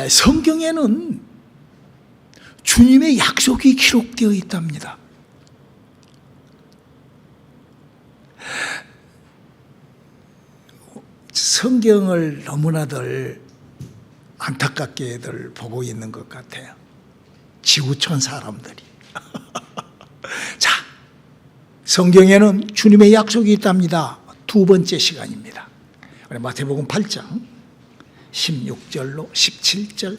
성경에는 주님의 약속이 기록되어 있답니다. 성경을 너무나들 안타깝게들 보고 있는 것 같아요. 지구촌 사람들이. 자, 성경에는 주님의 약속이 있답니다. 두 번째 시간입니다. 마태복음 8장 16절로 17절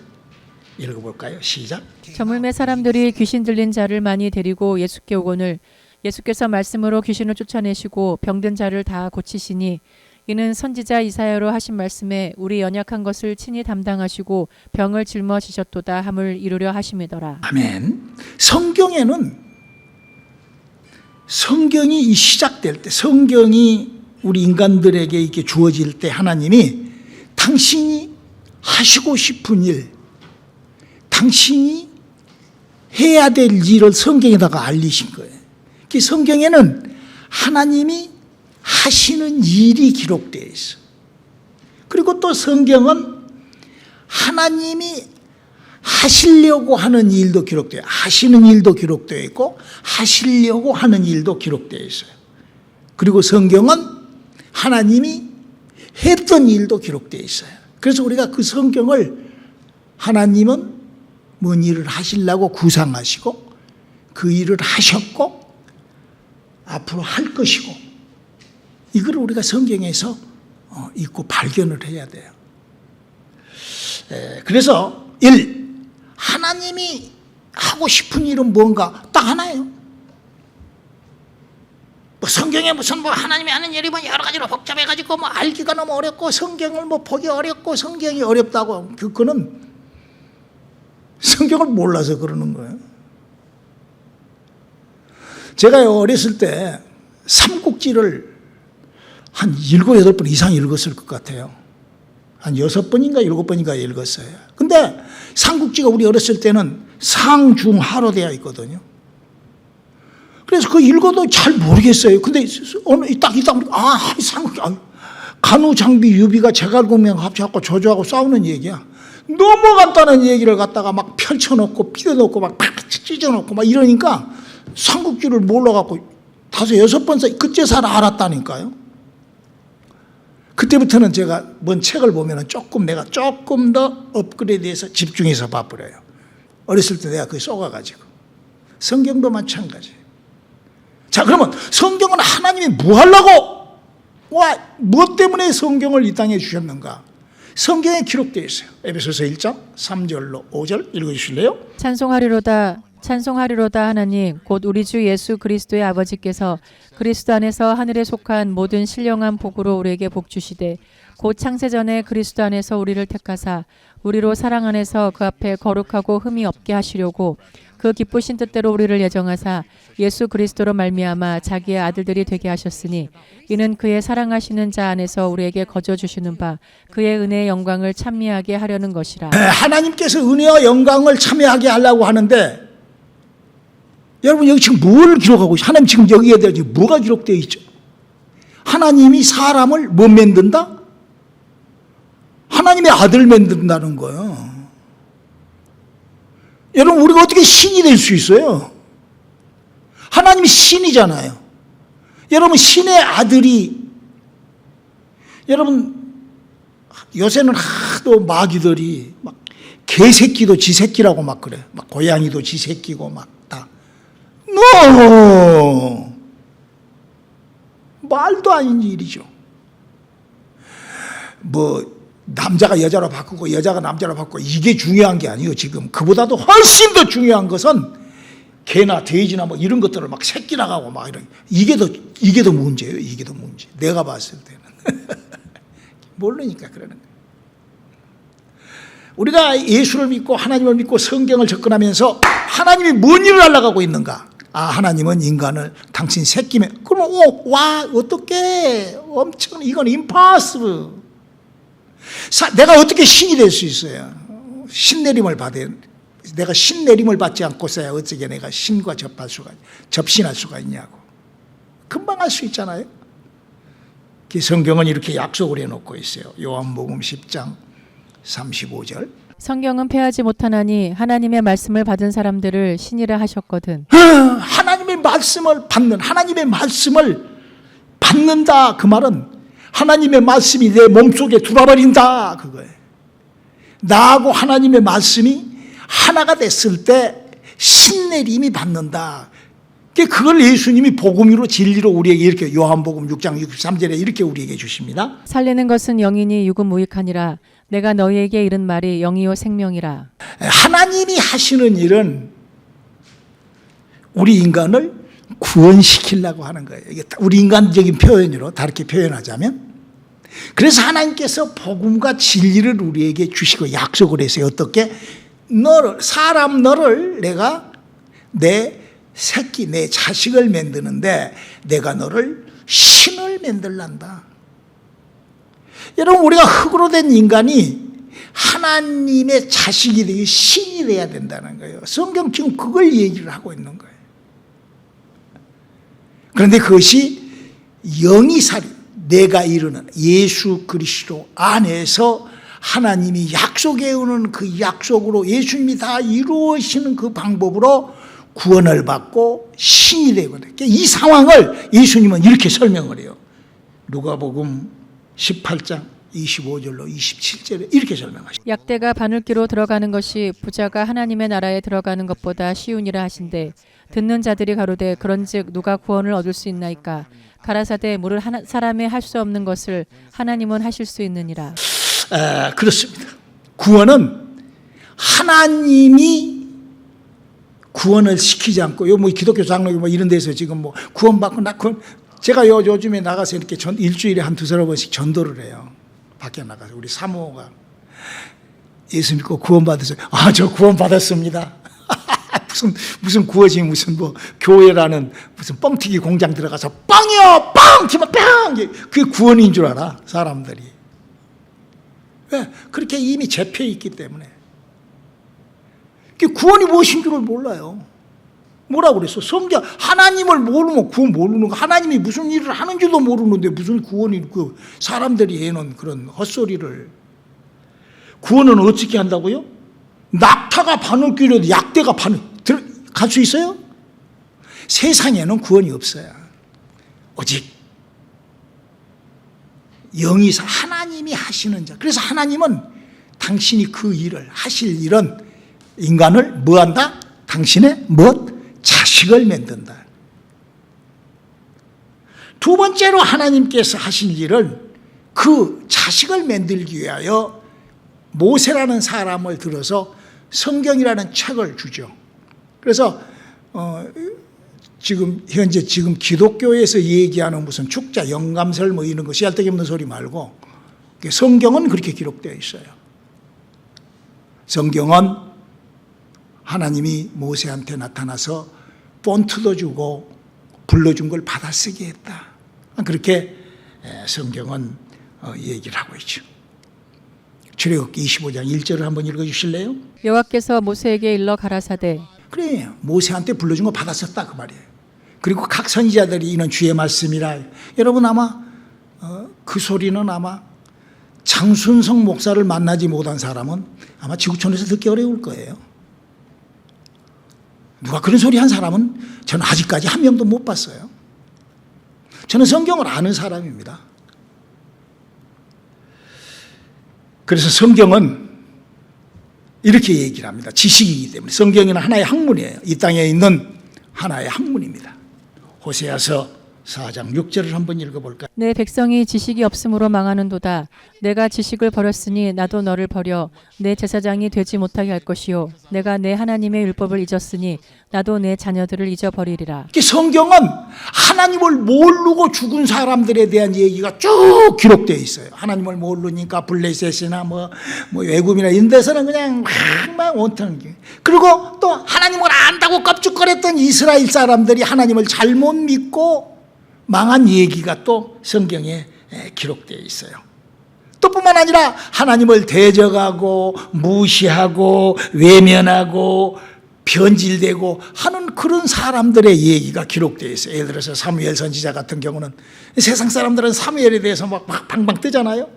읽어볼까요? 시작. 저물매 사람들이 귀신 들린 자를 많이 데리고 예수께 오거늘 예수께서 말씀으로 귀신을 쫓아내시고 병든 자를 다 고치시니 이는 선지자 이사야로 하신 말씀에 우리 연약한 것을 친히 담당하시고 병을 짊어지셨도다 함을 이루려 하심이더라. 아멘. 성경에는 성경이 시작될 때, 성경이 우리 인간들에게 이렇게 주어질 때 하나님이 당신이 하시고 싶은 일, 당신이 해야 될 일을 성경에다가 알리신 거예요. 그 성경에는 하나님이 하시는 일이 기록되어 있어요. 그리고 또 성경은 하나님이 하시려고 하는 일도 기록되어 있어요. 하시는 일도 기록되어 있고 하시려고 하는 일도 기록되어 있어요. 그리고 성경은 하나님이 했던 일도 기록되어 있어요. 그래서 우리가 그 성경을 하나님은 뭔 일을 하시려고 구상하시고 그 일을 하셨고 앞으로 할 것이고 이걸 우리가 성경에서 읽고 발견을 해야 돼요. 그래서 하나님이 하고 싶은 일은 뭔가 딱 하나예요. 뭐 성경에 무슨 뭐 하나님이 하는 일이 뭐 여러 가지로 복잡해가지고 뭐 알기가 너무 어렵고 성경을 뭐 보기 어렵고 성경이 어렵다고 그거는 성경을 몰라서 그러는 거예요. 제가 어렸을 때 삼국지를 한 7, 8번 이상 읽었을 것 같아요. 한 6번인가 7번인가 읽었어요. 근데 삼국지가 우리 어렸을 때는 상중하로 되어 있거든요. 그래서 그 읽어도 잘 모르겠어요. 근데 딱 삼국지, 간우, 장비, 유비가 제갈공명 합쳐갖고 조조하고 싸우는 얘기야. 너무 간단한 얘기를 갖다가 막 펼쳐놓고 삐져놓고 막 찢어놓고 막 이러니까 삼국지를 몰라갖고 5, 6번 그때서 알았다니까요. 그때부터는 제가 뭔 책을 보면 내가 조금 더 업그레이드해서 집중해서 봐버려요. 어렸을 때 내가 그게 쏘가가지고. 성경도 마찬가지예요. 자, 그러면 성경은 하나님이 뭐 하려고? 무엇 때문에 성경을 이 땅에 주셨는가? 성경에 기록되어 있어요. 에베소서 1장 3절로 5절 읽어주실래요? 찬송하리로다 하나님 곧 우리 주 예수 그리스도의 아버지께서 그리스도 안에서 하늘에 속한 모든 신령한 복으로 우리에게 복 주시되 곧 창세전에 그리스도 안에서 우리를 택하사 우리로 사랑 안에서 그 앞에 거룩하고 흠이 없게 하시려고 그 기쁘신 뜻대로 우리를 예정하사 예수 그리스도로 말미암아 자기의 아들들이 되게 하셨으니 이는 그의 사랑하시는 자 안에서 우리에게 거저 주시는 바 그의 은혜의 영광을 찬미하게 하려는 것이라. 하나님께서 은혜와 영광을 참여하게 하려고 하는데 여러분 여기 지금 뭘 기록하고 있어요? 하나님 지금 여기에 대해서 뭐가 기록되어 있죠? 하나님이 사람을 못 만든다? 하나님의 아들 만든다는 거예요. 여러분 우리가 어떻게 신이 될 수 있어요? 하나님이 신이잖아요. 여러분 신의 아들이 여러분 요새는 하도 마귀들이 막 개새끼도 지 새끼라고 막 그래. 막 고양이도 지 새끼고 막 다. 말도 아닌 일이죠. 뭐 남자가 여자로 바꾸고 여자가 남자로 바꾸고 이게 중요한 게 아니에요. 지금 그보다도 훨씬 더 중요한 것은 개나 돼지나 뭐 이런 것들을 막 새끼 나가고 막 이런 이게 더 문제예요. 이게 더 문제. 내가 봤을 때는 모르니까 그러는 거예요. 우리가 예수를 믿고 하나님을 믿고 성경을 접근하면서 하나님이 뭔 일을 하려고 있는가? 하나님은 인간을 당신 새끼면 그러면 어떻게 엄청 이건 impossible. 내가 어떻게 신이 될 수 있어요? 신내림을 받아야 내가 신내림을 받지 않고서야 어떻게 내가 신과 접신할 수가 있냐고. 금방 할 수 있잖아요. 성경은 이렇게 약속을 해놓고 있어요. 요한복음 10장 35절 성경은 패하지 못하나니 하나님의 말씀을 받은 사람들을 신이라 하셨거든. 하나님의 말씀을 받는다. 그 말은 하나님의 말씀이 내 몸속에 들어버린다 그거예요. 나하고 하나님의 말씀이 하나가 됐을 때 신내림이 받는다. 그걸 예수님이 복음으로 진리로 우리에게 이렇게 요한복음 6장 63절에 이렇게 우리에게 주십니다. 살리는 것은 영이니 육은 무익하니라. 내가 너희에게 이른 말이 영이요 생명이라. 하나님이 하시는 일은 우리 인간을 구원시키려고 하는 거예요. 이게 우리 인간적인 표현으로 다르게 표현하자면, 그래서 하나님께서 복음과 진리를 우리에게 주시고 약속을 했어요. 어떻게? 너를 내가 내 새끼, 내 자식을 만드는데 내가 너를 신을 만들란다. 여러분, 우리가 흙으로 된 인간이 하나님의 자식이 되고 신이 돼야 된다는 거예요. 성경 지금 그걸 얘기를 하고 있는 거예요. 그런데 그것이 영이 살이, 내가 이루는 예수 그리스도 안에서 하나님이 약속해 오는 그 약속으로 예수님이 다 이루시는 그 방법으로 구원을 받고 신이 되거든요. 이 상황을 예수님은 이렇게 설명을 해요. 누가복음 18장 25절로 27절에 이렇게 설명하십니다. 약대가 바늘기로 들어가는 것이 부자가 하나님의 나라에 들어가는 것보다 쉬우니라 하신대. 듣는 자들이 가로되 그런즉 누가 구원을 얻을 수 있나이까. 가라사대 물을 사람이 할 수 없는 것을 하나님은 하실 수 있느니라. 그렇습니다. 구원은 하나님이 구원을 시키지 않고, 뭐 기독교 장로교 뭐 이런 데서 지금 뭐 구원받고 제가 요즘에 나가서 이렇게 일주일에 한 두세 번씩 전도를 해요. 밖에 나가서 우리 사모가 예수 믿고 구원받았어요. 저 구원받았습니다. 무슨 구원이 무슨 뭐 교회라는 무슨 뻥튀기 공장 들어가서 빵이요 빵 튀면 빵, 그게 구원인 줄 알아 사람들이. 왜? 그렇게 이미 잡혀 있기 때문에. 구원이 무엇인 줄을 몰라요. 뭐라고 그랬어? 성경 하나님을 모르면 구원 모르는 거, 하나님이 무슨 일을 하는지도 모르는데 무슨 구원이, 그 사람들이 해놓은 그런 헛소리를. 구원은 어떻게 한다고요? 낙타가 바늘 끼려도 약대가 바늘 갈 수 있어요? 세상에는 구원이 없어요. 오직 영이사 하나님이 하시는 자. 그래서 하나님은 당신이 그 일을 하실 일은 인간을 뭐한다? 당신의 자식을 만든다. 두 번째로 하나님께서 하실 일은 그 자식을 만들기 위하여 모세라는 사람을 들어서 성경이라는 책을 주죠. 그래서 현재 기독교에서 얘기하는 무슨 축자, 영감설 뭐 이런 거 씨알데기 없는 소리 말고 성경은 그렇게 기록되어 있어요. 성경은 하나님이 모세한테 나타나서 폰트도 주고 불러준 걸 받아쓰게 했다. 그렇게 성경은 얘기를 하고 있죠. 출애굽기 25장 1절을 한번 읽어주실래요? 여호와께서 모세에게 일러 가라사대. 그래, 모세한테 불러준 거 받았었다 그 말이에요. 그리고 각 선지자들이 이는 주의 말씀이라. 여러분 아마 그 소리는 아마 장순성 목사를 만나지 못한 사람은 아마 지구촌에서 듣기 어려울 거예요. 누가 그런 소리 한 사람은 저는 아직까지 한 명도 못 봤어요. 저는 성경을 아는 사람입니다. 그래서 성경은 이렇게 얘기를 합니다. 지식이기 때문에. 성경은 하나의 학문이에요. 이 땅에 있는 하나의 학문입니다. 호세아서 4장 6절을 한번 읽어볼까요? 내 백성이 지식이 없으므로 망하는도다. 내가 지식을 버렸으니 나도 너를 버려 내 제사장이 되지 못하게 할 것이요 내가 내 하나님의 율법을 잊었으니 나도 내 자녀들을 잊어버리리라. 성경은 하나님을 모르고 죽은 사람들에 대한 얘기가 쭉 기록되어 있어요. 하나님을 모르니까 블레셋이나 뭐 외국이나 이런 데서는 그냥 막 원탕. 그리고 또 하나님을 안다고 껍죽거렸던 이스라엘 사람들이 하나님을 잘못 믿고 망한 얘기가 또 성경에 기록되어 있어요. 또 뿐만 아니라 하나님을 대적하고 무시하고 외면하고 변질되고 하는 그런 사람들의 얘기가 기록되어 있어요. 예를 들어서 사무엘 선지자 같은 경우는 세상 사람들은 사무엘에 대해서 막 방방 뜨잖아요.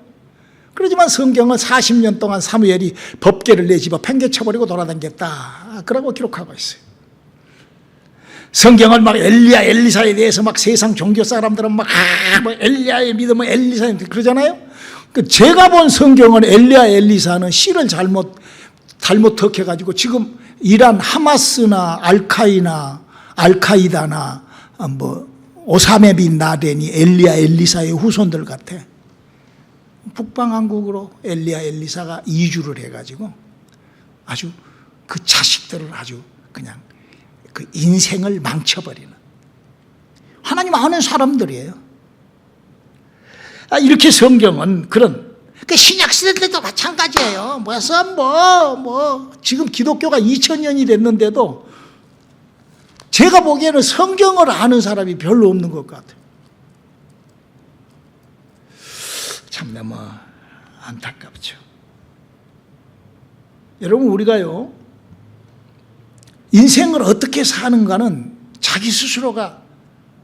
그렇지만 성경은 40년 동안 사무엘이 법궤를 내 집어 팽개쳐버리고 돌아다녔다. 그러고 기록하고 있어요. 성경을 막 엘리야, 엘리사에 대해서 막 세상 종교 사람들은 막 뭐 엘리야의 믿음은 엘리사에 그러잖아요. 제가 본 성경은 엘리야, 엘리사는 씨를 잘못 덕해가지고 지금 이란 하마스나 알카이다나 뭐 오사메 빈 라덴이 엘리야, 엘리사의 후손들 같아. 북방왕국으로 엘리야, 엘리사가 이주를 해가지고 아주 그 자식들을 아주 그냥 그 인생을 망쳐버리는 하나님 아는 사람들이에요. 이렇게 성경은 그런 신약 시대 때도 마찬가지예요. 지금 기독교가 2000년이 됐는데도 제가 보기에는 성경을 아는 사람이 별로 없는 것 같아요. 참 너무 안타깝죠. 여러분, 우리가요 인생을 어떻게 사는가는 자기 스스로가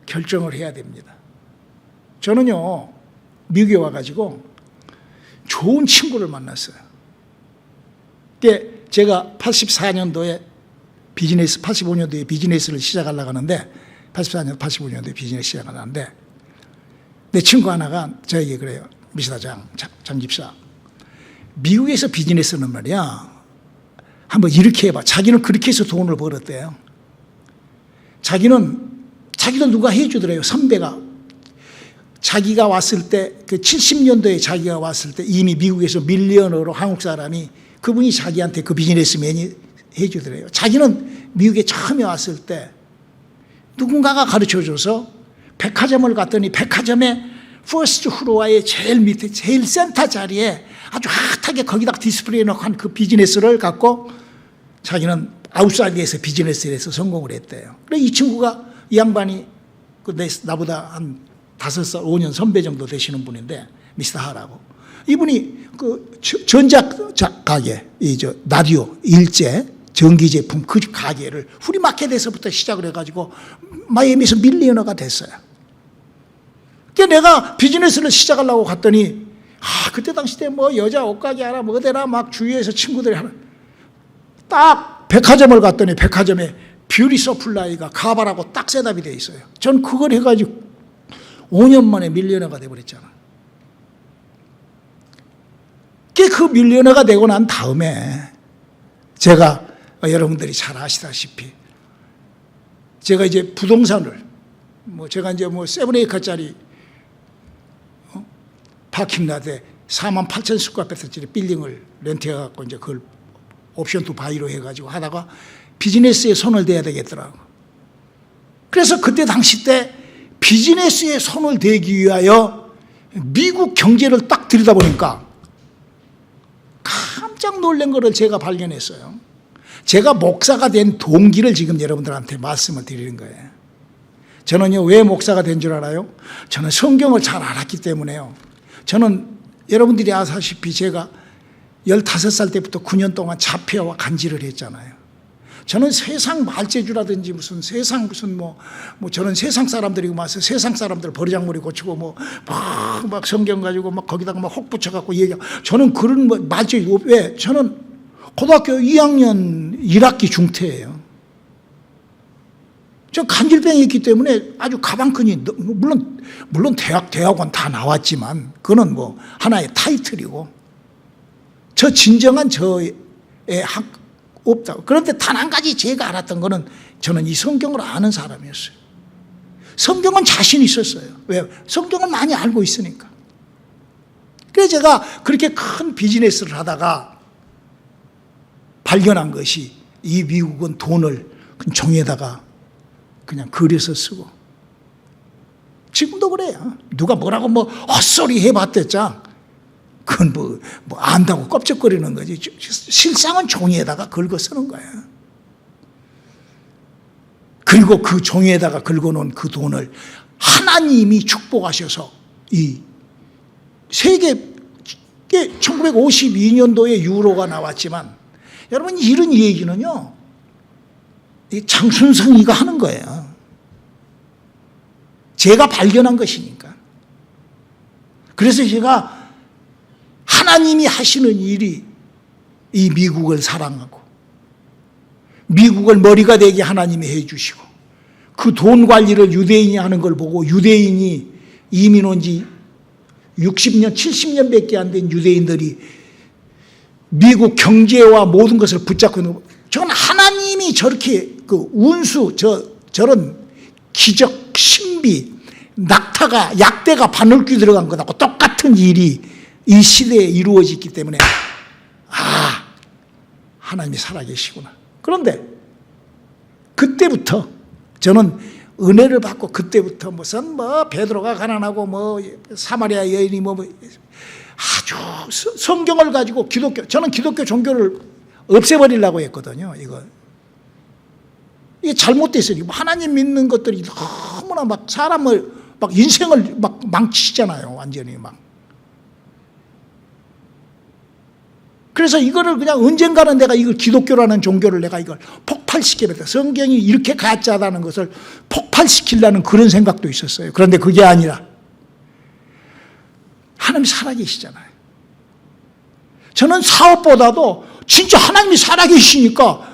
결정을 해야 됩니다. 저는요 미국에 와가지고 좋은 친구를 만났어요. 제가 84년도에 85년도에 비즈니스를 시작하려고 하는데 84년, 85년도에 비즈니스 시작을 하는데 내 친구 하나가 저에게 그래요. 미스터 장 집사, 미국에서 비즈니스는 말이야 한번 이렇게 해봐. 자기는 그렇게 해서 돈을 벌었대요. 자기도 누가 해주더래요. 선배가. 자기가 왔을 때, 그 70년도에 자기가 왔을 때 이미 미국에서 밀리언어로 한국 사람이 그분이 자기한테 그 비즈니스맨이 해주더래요. 자기는 미국에 처음에 왔을 때 누군가가 가르쳐줘서 백화점을 갔더니 백화점의 퍼스트 플로어의 제일 밑에 제일 센터 자리에 아주 핫하게 거기다가 디스플레이 놓고 한 그 비즈니스를 갖고 자기는 아웃사이드에서 비즈니스를 해서 성공을 했대요. 그래서 이 친구가, 이 양반이 나보다 한 5살, 5년 선배 정도 되시는 분인데 미스터 하라고. 이분이 그 전작 가게, 라디오, 일제, 전기 제품 그 가게를 후리마켓에서부터 시작을 해가지고 마이애미에서 밀리언어가 됐어요. 그러니까 내가 비즈니스를 시작하려고 갔더니 그때 당시 때 뭐 여자 옷가게 하나 뭐 어디나 막 주위에서 친구들이 하나 딱 백화점을 갔더니 백화점에 뷰티 서플라이가 가발하고 딱 셋업이 돼 있어요. 전 그걸 해가지고 5년 만에 밀리언어가 돼버렸잖아. 그 밀리언어가 되고 난 다음에 제가 여러분들이 잘 아시다시피 제가 이제 부동산을 제가 이제 세븐에이커짜리 파킹라드에 48,000 스퀘어피트짜리 빌딩을 렌트해갖고 이제 그걸 옵션 투 바이로 해가지고 하다가 비즈니스에 손을 대야 되겠더라고. 그래서 그때 당시 때 비즈니스에 손을 대기 위하여 미국 경제를 딱 들여다보니까 깜짝 놀란 거를 제가 발견했어요. 제가 목사가 된 동기를 지금 여러분들한테 말씀을 드리는 거예요. 저는요, 왜 목사가 된 줄 알아요? 저는 성경을 잘 알았기 때문에요. 저는 여러분들이 아시다시피 제가 15살 때부터 9년 동안 자폐와 간질을 했잖아요. 저는 세상 말재주라든지 저는 세상 사람들이고 와서 세상 사람들 버리장머리 고치고 막 성경 가지고 막 거기다가 막 혹 붙여갖고 얘기하고 저는 그런 말재주, 왜? 저는 고등학교 2학년 1학기 중퇴예요. 저 간질병이 있기 때문에 아주 가방끈이, 물론 대학원 다 나왔지만 그거는 하나의 타이틀이고 저 진정한 저의 없다고. 그런데 단 한 가지 제가 알았던 거는 저는 이 성경을 아는 사람이었어요. 성경은 자신 있었어요. 왜? 성경을 많이 알고 있으니까. 그래서 제가 그렇게 큰 비즈니스를 하다가 발견한 것이 이 미국은 돈을 종이에다가 그냥 그려서 쓰고 지금도 그래요. 누가 뭐라고 헛소리 해봤댔자 그건 안다고 껍적거리는 거지. 실상은 종이에다가 긁어 쓰는 거예요. 그리고 그 종이에다가 긁어놓은 그 돈을 하나님이 축복하셔서 이 세계 1952년도에 유로가 나왔지만 여러분 이런 얘기는요 장순성이가 하는 거예요. 제가 발견한 것이니까. 그래서 제가 하나님이 하시는 일이 이 미국을 사랑하고 미국을 머리가 되게 하나님이 해주시고 그 돈 관리를 유대인이 하는 걸 보고 유대인이 이민 온 지 60년, 70년밖에 안 된 유대인들이 미국 경제와 모든 것을 붙잡고 있는 거. 저건 하나님이 저렇게 그 운수, 저런 기적, 신비, 낙타가, 약대가 바늘귀 들어간 것하고 똑같은 일이 이 시대에 이루어졌기 때문에 하나님이 살아계시구나. 그런데 그때부터 저는 은혜를 받고 그때부터 무슨 베드로가 가난하고 사마리아 여인이 아주 성경을 가지고 저는 기독교 종교를 없애버리려고 했거든요. 이게 잘못됐어요. 하나님 믿는 것들이 너무나 사람을 인생을 망치잖아요. 완전히 그래서 이거를 그냥 언젠가는 내가 이걸 기독교라는 종교를 내가 이걸 폭발시켜버렸다. 성경이 이렇게 가짜다는 것을 폭발시키려는 그런 생각도 있었어요. 그런데 그게 아니라 하나님이 살아계시잖아요. 저는 사업보다도 진짜 하나님이 살아계시니까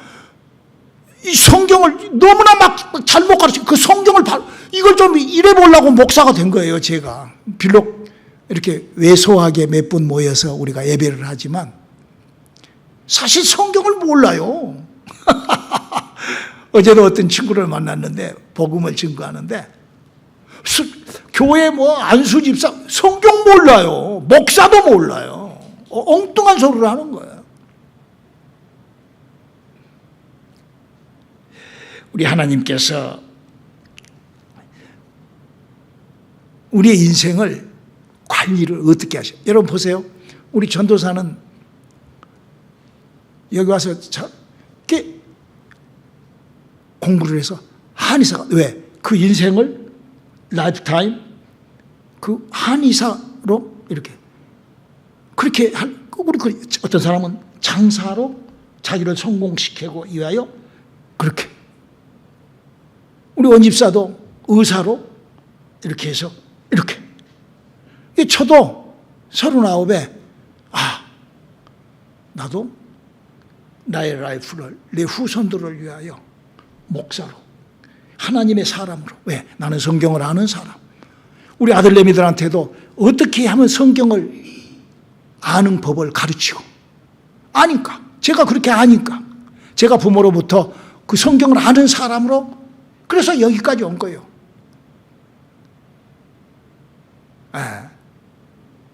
이 성경을 너무나 잘못 가르치고 그 성경을 이걸 좀 이래보려고 목사가 된 거예요. 제가 비록 이렇게 왜소하게 몇 분 모여서 우리가 예배를 하지만 사실 성경을 몰라요. 어제도 어떤 친구를 만났는데 복음을 증거하는데 교회 안수집사 성경 몰라요. 목사도 몰라요. 엉뚱한 소리를 하는 거예요. 우리 하나님께서 우리의 인생을 관리를 어떻게 하셔요? 여러분 보세요. 우리 전도사는 여기 와서 이렇게 공부를 해서 한의사가 왜? 그 인생을 라이프타임 그 한의사로 이렇게 그렇게 우리 어떤 사람은 장사로 자기를 성공시키고 위하여 그렇게 우리 원집사도 의사로 이렇게 해서 이렇게 저도 39에 나도 나의 라이프를 내 후손들을 위하여 목사로 하나님의 사람으로 왜? 나는 성경을 아는 사람 우리 아들내미들한테도 어떻게 하면 성경을 아는 법을 가르치고 아니까 제가 그렇게 아니까 제가 부모로부터 그 성경을 아는 사람으로 그래서 여기까지 온 거예요.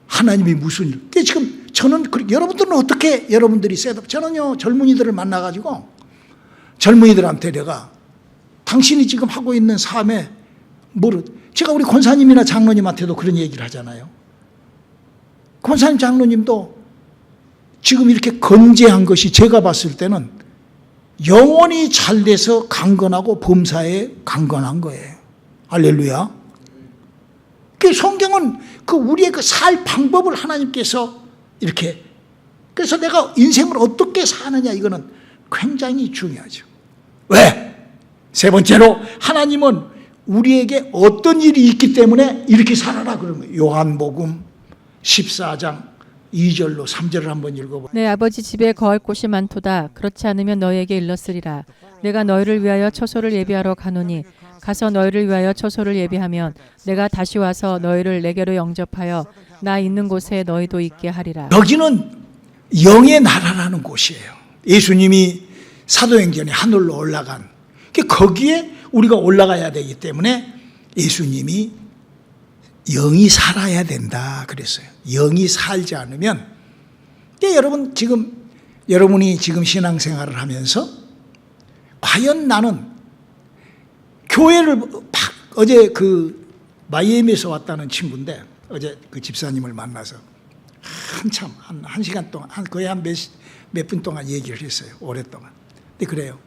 하나님이 무슨 일 지금 저는 여러분들은 어떻게 여러분들이 저는요 젊은이들을 만나가지고 젊은이들한테 내가 당신이 지금 하고 있는 삶에 제가 우리 권사님이나 장로님한테도 그런 얘기를 하잖아요. 권사님 장로님도 지금 이렇게 건재한 것이 제가 봤을 때는 영혼이 잘 돼서 강건하고 범사에 강건한 거예요. 할렐루야. 그 성경은 우리의 살 방법을 하나님께서 이렇게 그래서 내가 인생을 어떻게 사느냐 이거는 굉장히 중요하죠. 왜? 세 번째로 하나님은 우리에게 어떤 일이 있기 때문에 이렇게 살아라 그런 거예요. 요한복음 14장 2절로 3절을 한번 읽어봐요. 내 아버지 집에 거할 곳이 많도다. 그렇지 않으면 너희에게 일렀으리라. 내가 너희를 위하여 처소를 예비하러 가노니 가서 너희를 위하여 처소를 예비하면 내가 다시 와서 너희를 내게로 영접하여 나 있는 곳에 너희도 있게 하리라. 여기는 영의 나라라는 곳이에요. 예수님이 사도행전에 하늘로 올라간 거기에 우리가 올라가야 되기 때문에 예수님이 영이 살아야 된다 그랬어요. 영이 살지 않으면 여러분이 지금 신앙생활을 하면서 과연 나는 교회를 어제 마이애미에서 왔다는 친구인데 어제 그 집사님을 만나서 한참 한 시간 동안 거의 몇 분 동안 얘기를 했어요. 오랫동안. 근데 그래요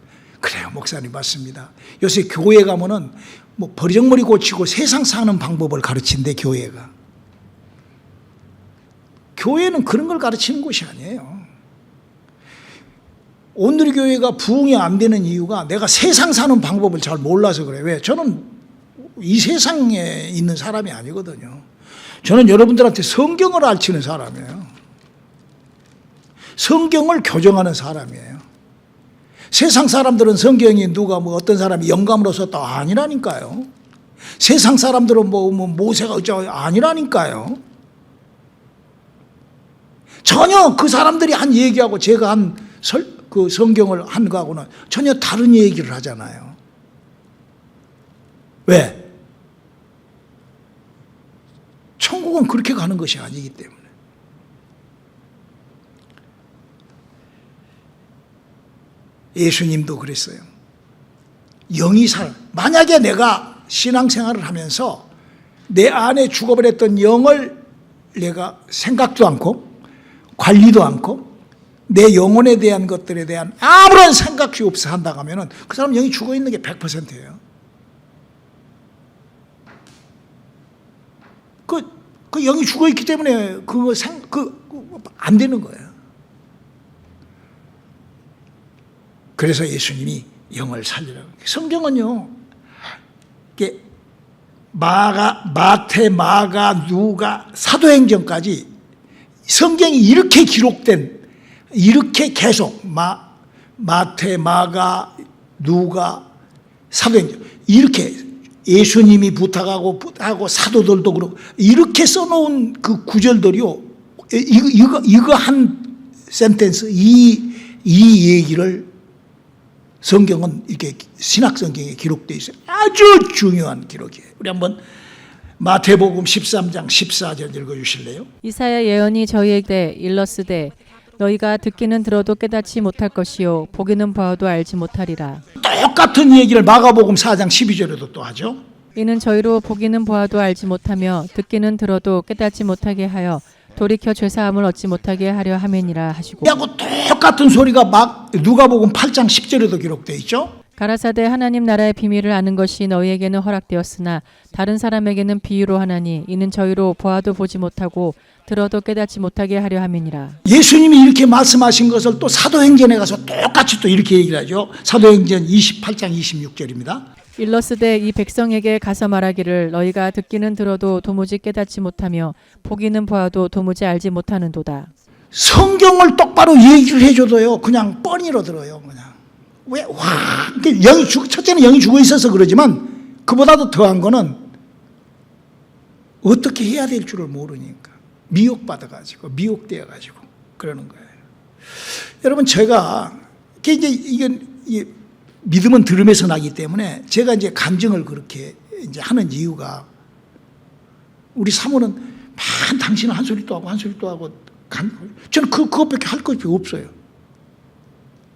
목사님 맞습니다. 요새 교회 가면은 버리장머리 고치고 세상 사는 방법을 가르친대. 교회는 그런 걸 가르치는 곳이 아니에요. 오늘의 교회가 부흥이 안 되는 이유가 내가 세상 사는 방법을 잘 몰라서 그래요. 왜? 저는 이 세상에 있는 사람이 아니거든요. 저는 여러분들한테 성경을 가르치는 사람이에요. 성경을 교정하는 사람이에요. 세상 사람들은 성경이 누가 뭐 어떤 사람이 영감으로 썼다 아니라니까요. 세상 사람들은 뭐 모세가 어쩌고 아니라니까요. 전혀 그 사람들이 한 얘기하고 제가 그 성경을 한 거하고는 전혀 다른 얘기를 하잖아요. 왜? 천국은 그렇게 가는 것이 아니기 때문에. 예수님도 그랬어요. 영이 만약에 내가 신앙생활을 하면서 내 안에 죽어버렸던 영을 내가 생각도 않고 관리도 않고 내 영혼에 대한 것들에 대한 아무런 생각이 없어 한다고 하면 그 사람 영이 죽어 있는 게 100%예요. 그 영이 죽어 있기 때문에 안 되는 거예요. 그래서 예수님이 영을 살리라고. 성경은요, 이게 마태, 마가, 누가, 사도행전까지 성경이 이렇게 기록된, 이렇게 계속 마태, 마가, 누가, 사도행전 이렇게 예수님이 부탁하고 사도들도 그렇고 이렇게 써놓은 그 구절들이요, 이거 한 센텐스, 이 얘기를 성경은 이렇게 신약 성경에 기록되어 있어요. 아주 중요한 기록이에요. 우리 한번 마태복음 13장 14절 읽어주실래요? 이사야 예언이 저희에게 일렀으되 너희가 듣기는 들어도 깨닫지 못할 것이요 보기는 보아도 알지 못하리라. 똑같은 얘기를 마가복음 4장 12절에도 또 하죠. 이는 저희로 보기는 보아도 알지 못하며 듣기는 들어도 깨닫지 못하게 하여 돌이켜 죄사함을 얻지 못하게 하려 함이니라 하시고, 하고 똑같은 소리가 누가복음 8장 10절에도 기록되어 있죠. 가라사대 하나님 나라의 비밀을 아는 것이 너희에게는 허락되었으나 다른 사람에게는 비유로 하나니 이는 저희로 보아도 보지 못하고 들어도 깨닫지 못하게 하려 함이니라. 예수님이 이렇게 말씀하신 것을 또 사도행전에 가서 똑같이 또 이렇게 얘기를 하죠. 사도행전 28장 26절입니다. 일러스되 이 백성에게 가서 말하기를 너희가 듣기는 들어도 도무지 깨닫지 못하며 보기는 보아도 도무지 알지 못하는도다. 성경을 똑바로 얘기를 해줘도요, 그냥 뻔히로 들어요. 그냥 왜 첫째는 영이 죽어 있어서 그러지만 그보다도 더한 거는 어떻게 해야 될 줄을 모르니까 미혹받아가지고 미혹되어가지고 그러는 거예요. 여러분, 제가 이건 믿음은 들음에서 나기 때문에 제가 이제 간증을 그렇게 이제 하는 이유가, 우리 사모는 당신은 한 소리도 하고 한 소리도 하고 저는 그것밖에 할 것이 없어요.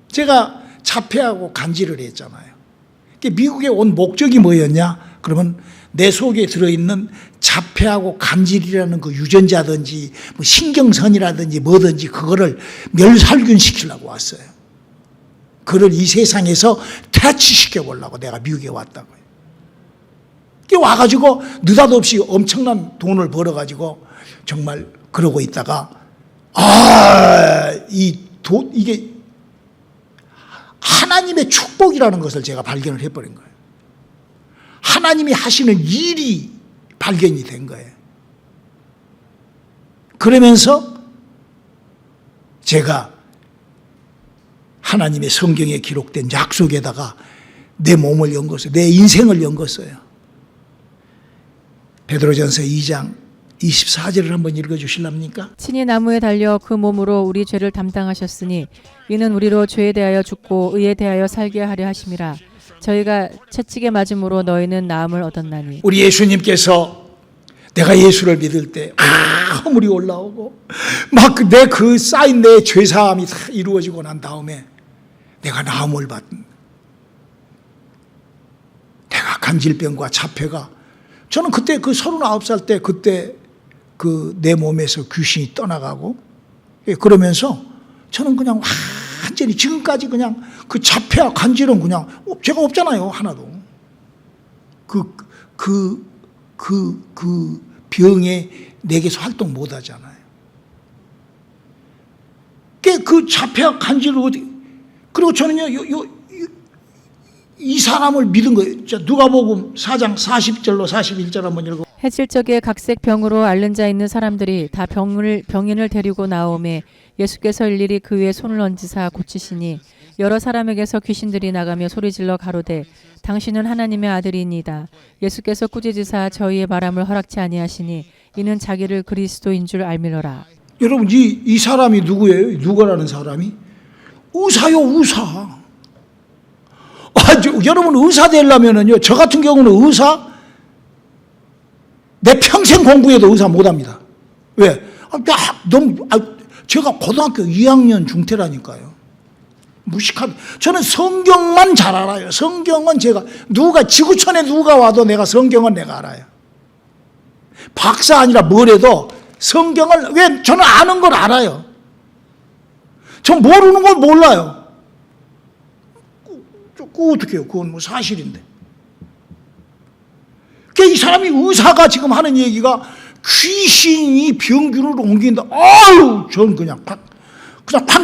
제가 자폐하고 간질을 했잖아요. 미국에 온 목적이 뭐였냐? 그러면 내 속에 들어있는 자폐하고 간질이라는 그 유전자든지 뭐 신경선이라든지 뭐든지 그거를 멸살균시키려고 왔어요. 그를 이 세상에서 퇴치시켜 보려고 내가 미국에 왔다고요. 와가지고 느닷없이 엄청난 돈을 벌어가지고 정말 그러고 있다가 이게 하나님의 축복이라는 것을 제가 발견을 해버린 거예요. 하나님이 하시는 일이 발견이 된 거예요. 그러면서 제가 하나님의 성경에 기록된 약속에다가 내 몸을 연 것을, 내 인생을 연 것이에요. 베드로전서 2장 24절을 한번 읽어주실랍니까? 친히 나무에 달려 그 몸으로 우리 죄를 담당하셨으니 이는 우리로 죄에 대하여 죽고 의에 대하여 살게 하려 하심이라. 저희가 채찍에 맞음으로 너희는 나음을 얻었나니. 우리 예수님께서 내가 예수를 믿을 때 허물이 올라오고 막 내 그 쌓인 내 죄사함이 다 이루어지고 난 다음에 내가 나음을 받은, 내가 간질병과 자폐가, 저는 그때 그 39살 때 그때 그 내 몸에서 귀신이 떠나가고 그러면서 저는 그냥 완전히 지금까지 그냥 그 자폐와 간질은 그냥 제가 없잖아요, 하나도. 그 병에 내게서 활동 못 하잖아요. 그 자폐와 간질을 그리고 저는요, 이 사람을 믿은 거예요. 자, 누가복음 4장 40절로 41절 한번 읽어. 해질적에 각색 병으로 앓는 자 있는 사람들이 다 병인을 데리고 나오매 예수께서 일일이 그 위에 손을 얹으사 고치시니 여러 사람에게서 귀신들이 나가며 소리질러 가로되 당신은 하나님의 아들이니이다. 예수께서 꾸짖으사 저희의 말함을 허락치 아니하시니 이는 자기를 그리스도인 줄 알미러라. 여러분 이 사람이 누구예요? 누구라는 사람이? 의사요, 의사. 여러분 의사 되려면은요, 저 같은 경우는 의사 내 평생 공부해도 의사 못합니다. 왜? 제가 고등학교 2학년 중퇴라니까요. 무식한. 저는 성경만 잘 알아요. 성경은 제가 지구촌에 누가 와도 내가 성경은 내가 알아요. 박사 아니라 뭐래도 성경을, 왜? 저는 아는 걸 알아요. 전 모르는 걸 몰라요. 어떻게 해요? 그건 뭐 사실인데. 이 사람이 의사가 지금 하는 얘기가 귀신이 병균을 옮긴다. 아유, 전 그냥 팍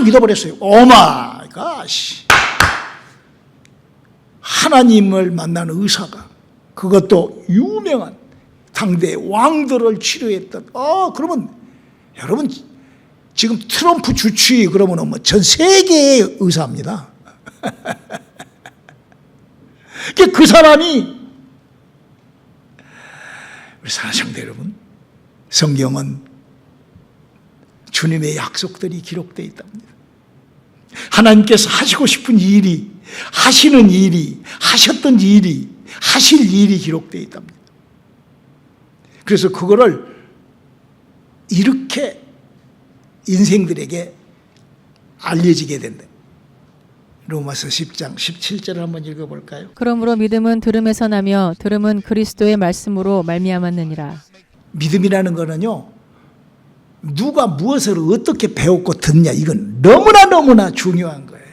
믿어버렸어요. 오마이 갓. 하나님을 만나는 의사가, 그것도 유명한 당대 왕들을 치료했던, 그러면 여러분 지금 트럼프 주치의 그러면 뭐 전 세계의 의사입니다. 그 사람이, 우리 사랑하는 여러분, 성경은 주님의 약속들이 기록되어 있답니다. 하나님께서 하시고 싶은 일이, 하시는 일이, 하셨던 일이, 하실 일이 기록되어 있답니다. 그래서 그거를 이렇게 인생들에게 알려지게 된다. 로마서 10장 17절을 한번 읽어볼까요? 그러므로 믿음은 들음에서 나며 들음은 그리스도의 말씀으로 말미암았느니라. 믿음이라는 거는요, 누가 무엇을 어떻게 배웠고 듣냐, 이건 너무나 중요한 거예요.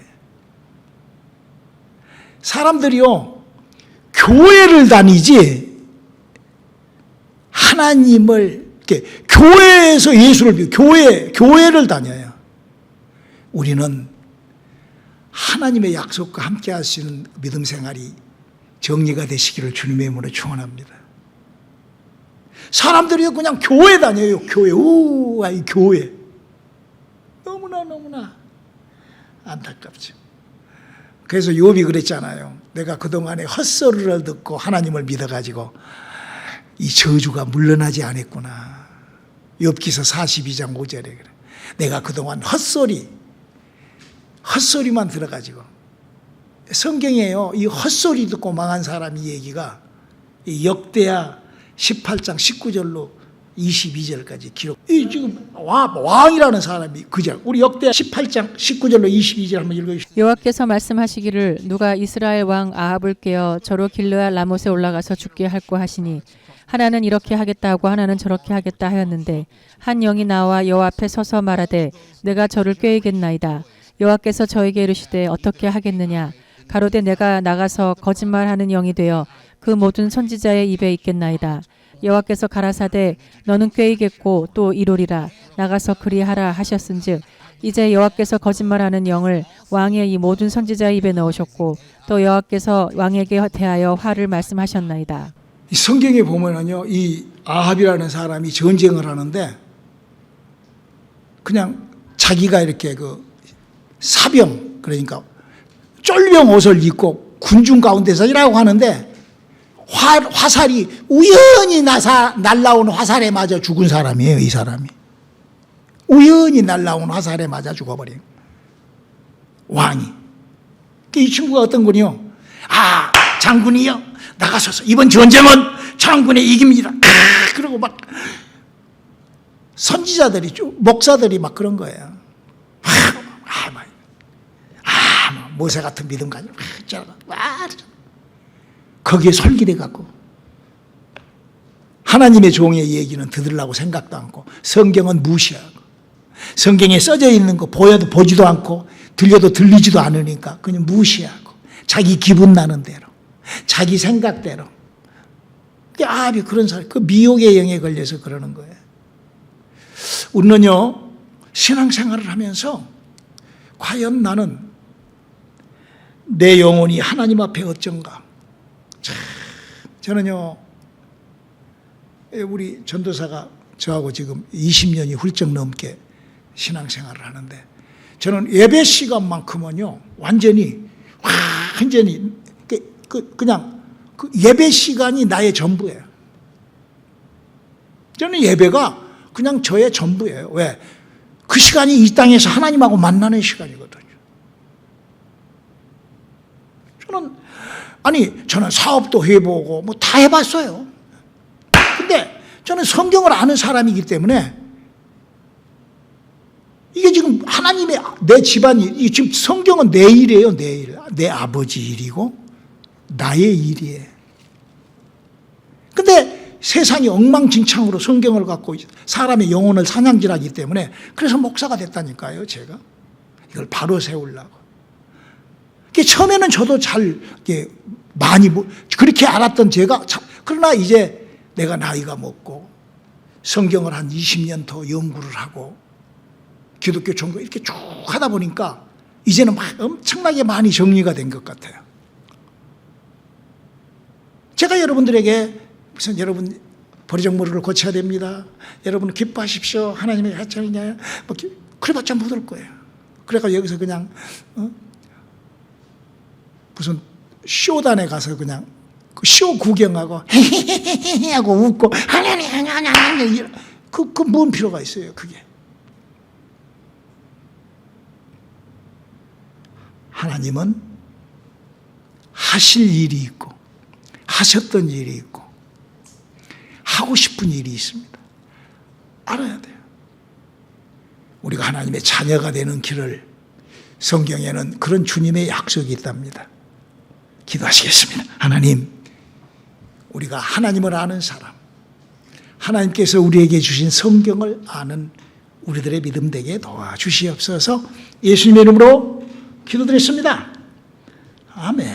사람들이요, 교회를 다니지 하나님을, 교회에서 예수를 교회를 다녀요. 우리는 하나님의 약속과 함께 하시는 믿음 생활이 정리가 되시기를 주님의 이름으로 축원합니다. 사람들이 그냥 교회 다녀요. 교회. 너무나 안타깝죠. 그래서 욥이 그랬잖아요. 내가 그동안에 헛소리를 듣고 하나님을 믿어가지고 이 저주가 물러나지 않았구나. 욥기서 42장 5절에 그래. 내가 그동안 헛소리만 들어가지고. 성경에요, 이 헛소리 듣고 망한 사람 이 얘기가 역대하 18장 19절로 22절까지 기록. 이 지금 왕이라는 사람이 그죠? 우리 역대하 18장 19절로 22절 한번 읽어주시죠. 여호와께서 말씀하시기를 누가 이스라엘 왕 아합을 깨어 저로 길르앗 라못에 올라가서 죽게 할꼬 하시니 하나는 이렇게 하겠다 하고 하나는 저렇게 하겠다 하였는데 한 영이 나와 여호와 앞에 서서 말하되 내가 저를 꾀이겠나이다. 여호와께서 저에게 이르시되 어떻게 하겠느냐. 가로되 내가 나가서 거짓말하는 영이 되어 그 모든 선지자의 입에 있겠나이다. 여호와께서 가라사대 너는 꾀이겠고 또 이루리라. 나가서 그리하라 하셨은즉 이제 여호와께서 거짓말하는 영을 왕의 이 모든 선지자의 입에 넣으셨고 또 여호와께서 왕에게 대하여 화를 말씀하셨나이다. 이 성경에 보면은요, 이 아합이라는 사람이 전쟁을 하는데 그냥 자기가 이렇게 사병, 그러니까 쫄병 옷을 입고 군중 가운데서 일하고 하는데 화살이 우연히 날라온 화살에 맞아 죽은 사람이에요. 이 사람이 우연히 날라온 화살에 맞아 죽어버린 왕이. 이 친구가 어떤 군이요? 장군이요, 나가서서 이번 전쟁은 장군의 이깁니다. 그러고 막 선지자들이, 목사들이 막 그런 거예요. 모세 같은 믿음 가지고 거기에 솔깃해 갖고 하나님의 종의 얘기는 듣으려고 생각도 않고 성경은 무시하고 성경에 써져 있는 거 보여도 보지도 않고 들려도 들리지도 않으니까 그냥 무시하고 자기 기분 나는 대로 자기 생각대로. 아합이 그런 사람, 그 미혹의 영에 걸려서 그러는 거예요. 우리는요, 신앙생활을 하면서 과연 나는 내 영혼이 하나님 앞에 어쩐가. 저는요, 우리 전도사가 저하고 지금 20년이 훌쩍 넘게 신앙생활을 하는데 저는 예배 시간만큼은요 완전히 그냥 그 예배 시간이 나의 전부예요. 저는 예배가 그냥 저의 전부예요. 왜? 그 시간이 이 땅에서 하나님하고 만나는 시간이거든요. 저는 사업도 해보고 뭐 다 해봤어요. 근데 저는 성경을 아는 사람이기 때문에 이게 지금 하나님의 내 집안이 지금 성경은 내 일이에요. 내 일. 내 아버지 일이고 나의 일이에요. 근데 세상이 엉망진창으로 성경을 갖고 사람의 영혼을 사냥질하기 때문에 그래서 목사가 됐다니까요. 제가 이걸 바로 세우려고. 처음에는 저도 잘 많이 그렇게 알았던 제가 그러나 이제 내가 나이가 먹고 성경을 한 20년 더 연구를 하고 기독교 종교 이렇게 쭉 하다 보니까 이제는 막 엄청나게 많이 정리가 된 것 같아요. 제가 여러분들에게 무슨 여러분 버리장머리를 고쳐야 됩니다. 여러분 기뻐하십시오. 하나님의 하찮느냐. 그래봤자 못 올 거예요. 그래서 여기서 그냥 무슨 쇼단에 가서 그냥 쇼 구경하고 헤헤헤헤 하고 웃고 하냐냐냐냐 그 뭔 필요가 있어요. 그게 하나님은 하실 일이 있고 하셨던 일이 있고 하고 싶은 일이 있습니다. 알아야 돼요. 우리가 하나님의 자녀가 되는 길을 성경에는 그런 주님의 약속이 있답니다. 기도하시겠습니다. 하나님, 우리가 하나님을 아는 사람, 하나님께서 우리에게 주신 성경을 아는 우리들의 믿음 되게 도와주시옵소서. 예수님의 이름으로 기도드렸습니다. 아멘.